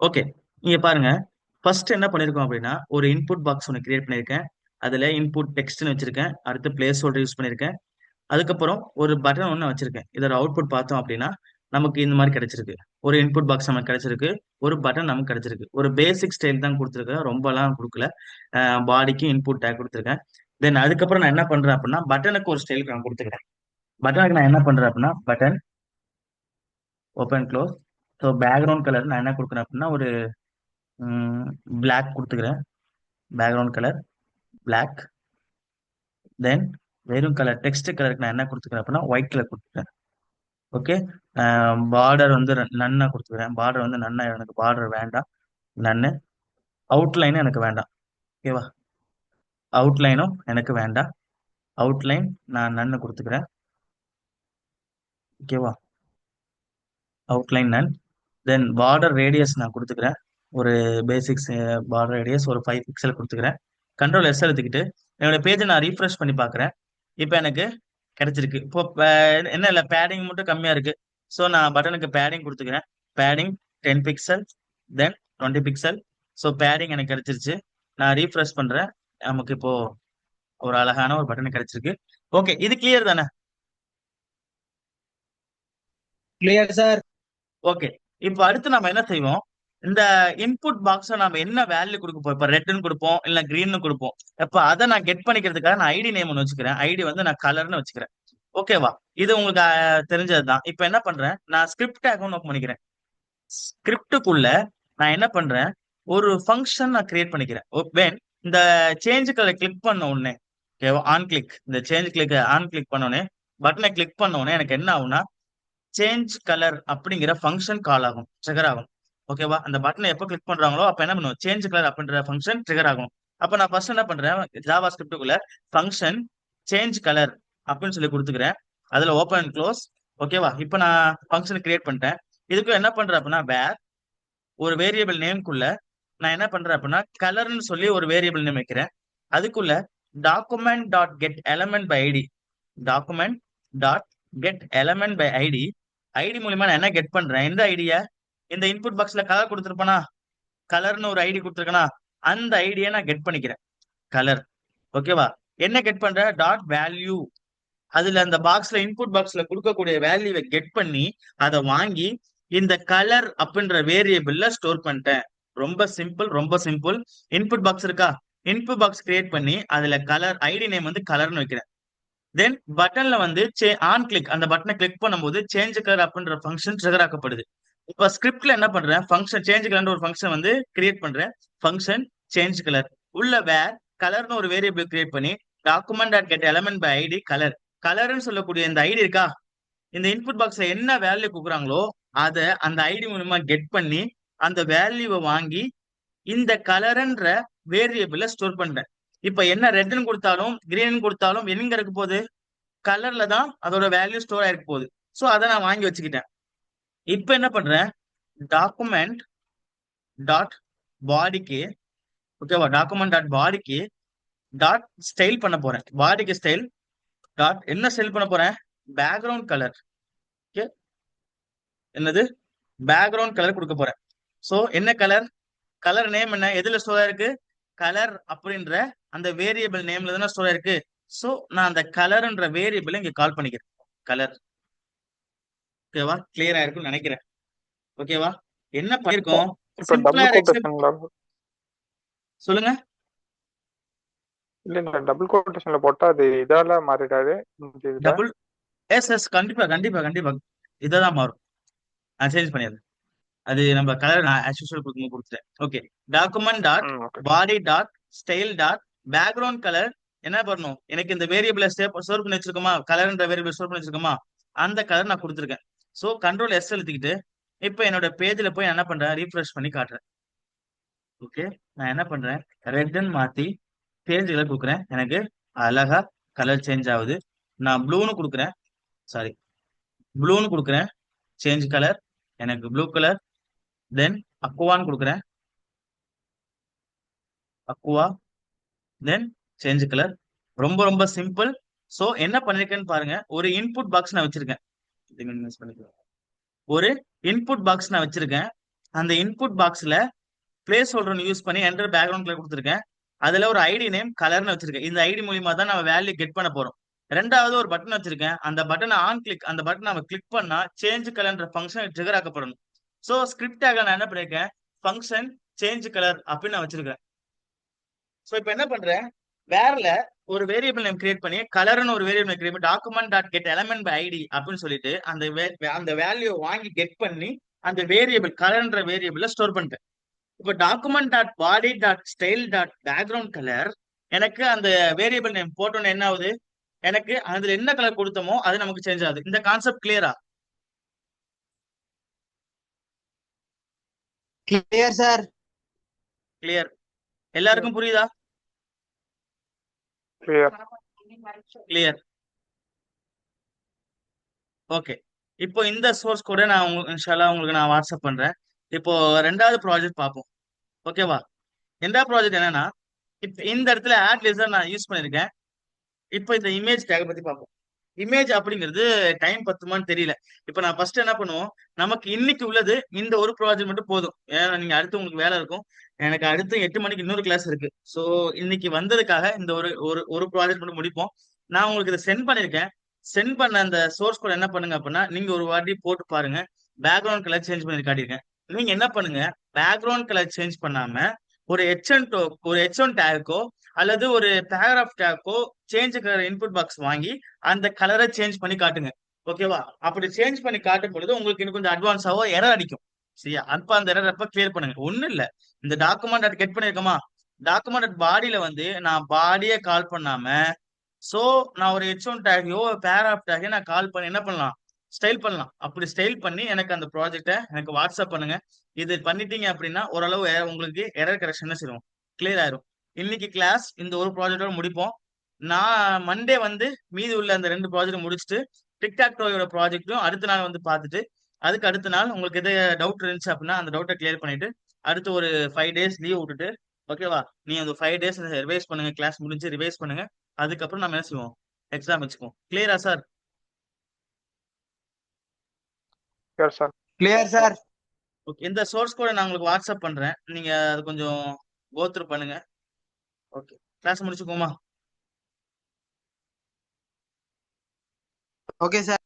Okay. இங்க பாருங்க. First என்ன பண்ணிருக்கோம் அப்படின்னா, ஒரு இன்புட் பாக்ஸ் ஒண்ணு கிரியேட் பண்ணியிருக்கேன். அதுல இன்புட் டெக்ஸ்ட்ன்னு வச்சிருக்கேன். அடுத்து பிளேஸ் ஹோல்டர் யூஸ் பண்ணியிருக்கேன். அதுக்கப்புறம் ஒரு பட்டன் ஒண்ணு வச்சிருக்கேன். இதோட அவுட்புட் பார்த்தோம் அப்படின்னா, நமக்கு இந்த மாரி கிடைச்சிருக்கு. ஒரு இன்புட் பாக்ஸ் நமக்கு கிடைச்சிருக்கு. ஒரு பட்டன் நமக்கு கிடைச்சிருக்கு. ஒரு பேசிக் ஸ்டைல் தான் குடுத்துருக்கேன். ரொம்பலாம் குடுக்கல. பாடிக்கு இன்புட் டேக் குடுத்துருக்கேன். தென் அதுக்கப்புறம் நான் என்ன பண்றேன் அப்படின்னா, பட்டனுக்கு ஒரு ஸ்டைல் நான் குடுத்துக்கிறேன். பட்டனுக்கு நான் என்ன பண்றேன் அப்படின்னா, button open close. So background colour நான் என்ன குடுக்குறேன் அப்படின்னா, ஒரு பிளாக் குடுத்துக்கிறேன். Background colour black. தென் வெறும் கலர் டெக்ஸ்ட் கலருக்கு நான் என்ன கொடுத்துக்கிறேன் அப்படின்னா ஒயிட் கலர் கொடுத்துக்கிறேன். ஓகே. பார்டர் வந்து நன்னா கொடுத்துக்கிறேன். பார்டர் வந்து நன்னா எனக்கு பார்டர் வேண்டாம். நன்னு. அவுட்லைனும் எனக்கு வேண்டாம். ஓகேவா? அவுட்லைனும் எனக்கு வேண்டாம். அவுட்லைன் நான் நன்னு கொடுத்துக்கிறேன். ஓகேவா? அவுட்லைன் நன். தென் பார்டர் ரேடியஸ் நான் கொடுத்துக்கிறேன். ஒரு பேசிக்ஸ் பார்டர் ரேடியஸ் ஒரு 5 பிக்சல் கொடுத்துக்கிறேன். கண்ட்ரோல் எஸ் எடுத்துக்கிட்டு என்னோட பேஜை நான் ரீஃப்ரெஷ் பண்ணி பார்க்குறேன். இப்போ எனக்கு கிடைச்சிருக்கு. இப்போ என்ன இல்லை, பேடிங் மட்டும் கம்மியா இருக்கு. ஸோ நான் பட்டனுக்கு பேடிங் கொடுத்துக்கிறேன். பேடிங் 10 பிக்சல், தென் 20 பிக்சல். ஸோ பேடிங் எனக்கு கிடைச்சிருச்சு. நான் ரீஃப்ரெஷ் பண்றேன். நமக்கு இப்போ ஒரு அழகான ஒரு பட்டன் கிடைச்சிருக்கு. ஓகே, இது கிளியர் தானே? Clear sir. ஓகே. இப்போ அடுத்து நம்ம என்ன செய்வோம்? இந்த இன்புட் பாக்ஸ நாம என்ன வேல்யூ கொடுப்போம்? இப்ப ரெட்னு கொடுப்போம், இல்ல கிரீன்னு கொடுப்போம். இப்ப அதை நான் கெட் பண்ணிக்கிறதுக்காக நான் ஐடி நேம் ஒன்று வச்சுக்கிறேன். ஐடி வந்து நான் கலர்னு வச்சுக்கிறேன். ஓகேவா? இது உங்களுக்கு தெரிஞ்சதுதான். இப்ப என்ன பண்றேன், நான் ஸ்கிரிப்ட் டேக் ஒன்று ஓப்பன் பண்ணிக்கிறேன். ஸ்கிரிப்டுக்குள்ள நான் என்ன பண்றேன், ஒரு ஃபங்க்ஷன் நான் கிரியேட் பண்ணிக்கிறேன். when இந்த சேஞ்ச் கலர் கிளிக் பண்ண உடனே, ஓகேவா, ஆன் கிளிக், இந்த சேஞ்ச் கிளிக் ஆன் கிளிக் பண்ண உடனே, பட்டனை கிளிக் பண்ண உடனே எனக்கு என்ன ஆகும்னா, சேஞ்ச் கலர் அப்படிங்கிற ஃபங்க்ஷன் கால் ஆகும், ட்ரிகர் ஆகும். ஓகேவா? அந்த பட்டனை எப்போ கிளிக் பண்றாங்களோ அப்ப என்ன பண்ணுவோம், சேஞ்ச் கலர் அப்படின்ற ஃபங்க்ஷன் ட்ரிகர் ஆகும். அப்ப நான் ஃபர்ஸ்ட் என்ன பண்றேன், ஜாவா ஸ்கிரிப்டுக்குள்ள ஃபங்க்ஷன் சேஞ்ச் கலர் அப்படின்னு சொல்லி கொடுத்துக்கிறேன். அதுல ஓப்பன் அண்ட் க்ளோஸ். ஓகேவா? இப்போ நான் ஃபங்க்ஷன் கிரியேட் பண்ணிட்டேன். இதுக்கு என்ன பண்றேன் அப்படின்னா, வேர் ஒரு வேரியபிள் நேம்குள்ள நான் என்ன பண்றேன் அப்படின்னா, கலர்னு சொல்லி ஒரு வேரியபிள் நேம் வைக்கிறேன். அதுக்குள்ள document dot get element by ID, document dot get element by ID. ID மூலியமா நான் என்ன கெட் பண்றேன், எந்த ஐடியா, இந்த இன்புட் பாக்ஸ்ல கலர் கொடுத்துருப்பேனா, கலர்னு ஒரு ஐடி கொடுத்துருக்கேனா, அந்த ஐடியை நான் கெட் பண்ணிக்கிறேன். கலர். ஓகேவா? என்ன கெட் பண்ற, டாட் வேல்யூ. அதுல அந்த பாக்ஸ்ல இன்புட் பாக்ஸ்ல கொடுக்கக்கூடிய வேல்யூவை கெட் பண்ணி அதை வாங்கி இந்த கலர் அப்படின்ற வேரியபிள்ல ஸ்டோர் பண்ணிட்டேன். ரொம்ப சிம்பிள், ரொம்ப சிம்பிள். இன்புட் பாக்ஸ் இருக்கா, இன்புட் பாக்ஸ் கிரியேட் பண்ணி அதுல கலர் ஐடி நேம் வந்து கலர்னு வைக்கிறேன். தென் பட்டன்ல வந்து ஆன் கிளிக், அந்த பட்டனை கிளிக் பண்ணும்போது சேஞ்ச் கலர் அப்படின்ற ஃபங்க்ஷன் ட்ரிகர் ஆக்கப்படுது. இப்ப ஸ்கிரிப்ட்ல என்ன பண்றேன், ஃபங்க்ஷன் சேஞ்ச் கலர்ன்ற ஒரு ஃபங்க்ஷன் வந்து கிரியேட் பண்றேன். ஃபங்க்ஷன் சேஞ்ச் கலர் உள்ள வேர் கலர்னு ஒரு வேரியபிள் கிரியேட் பண்ணி document dot get element by ID colour. கலர்னு சொல்லக்கூடிய இந்த ஐடி இருக்கா, இந்த இன்புட் பாக்ஸ்ல என்ன வேல்யூ கொடுக்குறாங்களோ அதை அந்த ஐடி மூலமா கெட் பண்ணி அந்த வேல்யூவை வாங்கி இந்த கலர்ன்ற வேரியபிள ஸ்டோர் பண்றேன். இப்ப என்ன ரெட்னு கொடுத்தாலும் கிரீன் கொடுத்தாலும் எங்க இருக்க போகுது, கலர்ல தான் அதோட வேல்யூ ஸ்டோர் ஆயிருக்க போகுது. ஸோ அதை நான் வாங்கி வச்சுக்கிட்டேன். இப்ப என்ன பண்றேன், டாக்குமெண்ட் டாட் பாடிக்கு, ஓகேவா, டாக்குமெண்ட் டாட் பாடிக்கு டாட் ஸ்டைல் பண்ண போறேன். பாடிக்கு ஸ்டைல் டாட் என்ன ஸ்டைல் பண்ண போறேன், பேக்ரவுண்ட் கலர். ஓகே, என்னது, பேக்ரவுண்ட் கலர் கொடுக்க போறேன். சோ என்ன கலர், கலர் நேம் என்ன, எதுல ஸ்டோர் ஆயிருக்கு, கலர் அப்படின்ற அந்த வேரியபிள் நேம்ல தானே ஸ்டோர் ஆயிருக்கு. சோ நான் அந்த கலர்ன்ற வேரியபிள் இங்க கால் பண்ணிக்கிறேன், கலர். ஓகேவா? கிளியர் ஆயிருக்கும்னு நினைக்கிறேன். ஓகேவா? என்ன பண்ணிருக்கோம், இப்ப சிம்பிளா டபுள் கோட்டேஷன்ல சொல்லுங்க. இல்ல டபுள் கோட்டேஷன்ல போட்டா அது இதால மாறிடாது இந்த இதுல. டபுள், எஸ் எஸ், கண்டிப்பா கண்டிப்பா கண்டிப்பா இததான் மாறும். நான் சேஞ்ச் பண்ணிடுறேன். அது நம்ம கலர் நான் as usual கொடுத்துட்டேன். ஓகே. Document dot okay. பாடி dot style dot background colour. என்ன பண்ணணும், எனக்கு இந்த வேரியபிளை ஸ்டோர் பண்ணி வச்சிருக்கோமா, கலர்ன்ற வேரியபிள் ஸ்டோர் பண்ணி வச்சிருக்கோமா, அந்த கலர் நான் கொடுத்துருக்கேன். ஸோ கண்ட்ரோல் எஸ் எழுத்திக்கிட்டு இப்போ என்னோட பேஜ்ல போய் என்ன பண்றேன், ரீஃப்ரெஷ் பண்ணி காட்டுறேன். ஓகே. நான் என்ன பண்றேன், ரெட்னு மாத்தி சேஞ்ச் கலர் கொடுக்குறேன். எனக்கு அழகா கலர் சேஞ்ச் ஆகுது. நான் ப்ளூன்னு கொடுக்குறேன், சாரி, ப்ளூன்னு கொடுக்குறேன். சேஞ்ச் கலர் எனக்கு ப்ளூ கலர். தென் அக்குவான்னு கொடுக்குறேன், அக்குவா. தென் சேஞ்ச் கலர். ரொம்ப ரொம்ப சிம்பிள். சோ என்ன பண்ணிருக்கேன்னு பாருங்க, ஒரு இன்புட் பாக்ஸ் நான் வச்சிருக்கேன். ஒரு இன்புட் பாக்ஸ் நான் வச்சிருக்கேன். அந்த இன்புட் பாக்ஸ்ல பிளேஸ் ஹோல்டர் யூஸ் பண்ணி என்டர் பேக்ரவுண்ட் கலர் கொடுத்துருக்கேன். அதுல ஒரு ஐடி நேம் கலர்னு வச்சிருக்கேன். இந்த ஐடி மூலியமா தான் நம்ம வேல்யூ கெட் பண்ண போறோம். ரெண்டாவது ஒரு பட்டன் வச்சிருக்கேன். அந்த பட்டனை ஆன் கிளிக், அந்த பட்டன் நம்ம கிளிக் பண்ணா சேஞ்ச் கலர்ன்ற ஃபங்க்ஷன் ட்ரிகர் ஆக்கப்படணும். ஸோ ஸ்கிரிப்ட் ஆக நான் என்ன பண்ணிருக்கேன், ஃபங்க்ஷன் சேஞ்ச் கலர் அப்படின்னு நான் வச்சிருக்கேன். ஸோ இப்போ என்ன பண்றேன், வேர்ல ஒரு வேரியபிள் நேம் கிரியேட் பண்ணி கலர்னு ஒரு வேரியபிள் கிரியேட் பண்ணி document dot get element by ID அப்படின்னு சொல்லிட்டு அந்த வேல்யூ வாங்கி கெட் பண்ணி அந்த வேரியபிள் கலர்ன்ற வேரியபிள்ல ஸ்டோர் பண்ணிட்டேன். இப்போ டாக்குமெண்ட் டாட் பாடி dot style dot background colour எனக்கு அந்த வேரியபிள் நேம் போட்டோன்னு என்ன ஆகுது, எனக்கு அதுல என்ன கலர் கொடுத்தோமோ அது நமக்கு சேஞ்ச் ஆகுது. இந்த கான்செப்ட் கிளியரா? Clear sir. கிளியர். எல்லாருக்கும் புரியுதா? கிளியர். கிளியர். ஓகே. இப்போ இந்த சோர்ஸ் கூட நான் இன்ஷால்லா உங்களுக்கு நான் வாட்ஸ்அப் பண்றேன். இப்போ ரெண்டாவது ப்ராஜெக்ட் பார்ப்போம். ஓகேவா? ரெண்டாவது ப்ராஜெக்ட் என்னன்னா, இப்போ இந்த இடத்துல ஆட் லேசர் நான் யூஸ் பண்ணிருக்கேன். இப்போ இந்த இமேஜ் டேக் பத்தி பார்ப்போம். இமேஜ் அப்படிங்கிறது டைம் பத்துமான்னு தெரியல. இப்போ நான் ஃபர்ஸ்ட் என்ன பண்ணுவோம், நமக்கு இன்னைக்கு உள்ளது இந்த ஒரு ப்ராஜெக்ட் மட்டும் போதும். ஏன்னா நீங்க அடுத்து உங்களுக்கு வேலை இருக்கும். எனக்கு அடுத்து 8 மணிக்கு இன்னொரு கிளாஸ் இருக்கு. ஸோ இன்னைக்கு வந்ததுக்காக இந்த ஒரு ஒரு ஒரு ப்ராஜெக்ட் மட்டும் முடிப்போம். நான் உங்களுக்கு இதை சென்ட் பண்ணிருக்கேன். சென்ட் பண்ண அந்த சோர்ஸ் கூட என்ன பண்ணுங்க அப்படின்னா, நீங்க ஒரு வாட்டி போட்டு பாருங்க. பேக்ரவுண்ட் கலர் சேஞ்ச் பண்ணி காட்டியிருக்கேன். நீங்க என்ன பண்ணுங்க, பேக்ரவுண்ட் கலர் சேஞ்ச் பண்ணாம ஒரு H1 டேக்கோ அல்லது ஒரு paragraph taco change colour input box வாங்கி அந்த கலரை சேஞ்ச் பண்ணி காட்டுங்க. ஓகேவா? அப்படி சேஞ்ச் பண்ணி காட்டும் பொழுது உங்களுக்கு இன்னும் கொஞ்சம் அட்வான்ஸாவோ எரர் அடிக்கும். சரியா? அப்ப அந்த எரர் அப்ப கிளியர் பண்ணுங்க. ஒண்ணும் இல்ல, இந்த டாக்குமெண்ட் அது கெட் பண்ணிருக்கோமா, டாக்குமெண்ட் பாடியில வந்து நான் பாடியை கால் பண்ணாம சோ நான் ஒரு H1 டேக்கையோ பேராகிராஃப் டேக்கையோ நான் கால் பண்ணி என்ன பண்ணலாம், ஸ்டைல் பண்ணலாம். அப்படி ஸ்டைல் பண்ணி எனக்கு அந்த ப்ராஜெக்டை எனக்கு வாட்ஸ்அப் பண்ணுங்க. இது பண்ணிட்டீங்க அப்படின்னா ஓரளவு உங்களுக்கு எரர் கரெக்ஷன் செய்வோம், கிளியர் ஆயிரும். இன்னைக்கு கிளாஸ் இந்த ஒரு ப்ராஜெக்டோட முடிப்போம். நான் மண்டே வந்து மீதி உள்ள அந்த 2 ப்ராஜெக்ட் முடிச்சுட்டு டிக்டாக்டோட ப்ராஜெக்ட்டும் அடுத்த நாள் வந்து பார்த்துட்டு, அதுக்கு அடுத்த நாள் உங்களுக்கு எது டவுட் இருந்துச்சு அப்படின்னா அந்த டவுட்டை கிளியர் பண்ணிட்டு அடுத்து ஒரு 5 டேஸ் லீவ் விட்டுட்டு, ஓகேவா, நீ அந்த 5 டேஸ் ரிவைஸ் பண்ணுங்க. கிளாஸ் முடிஞ்சு ரிவைஸ் பண்ணுங்க. அதுக்கப்புறம் நம்ம என்ன செய்வோம், எக்ஸாம் வச்சுக்குவோம். கிளியரா sir? Clear sir. Clear sir. Okay. இந்த சோர்ஸ் கூட நான் உங்களுக்கு வாட்ஸ்அப் பண்றேன். நீங்க அது கொஞ்சம் கோத்ரூ பண்ணுங்க. ஓகே, கிளாஸ் முடிச்சுக்கோமா? Okay sir.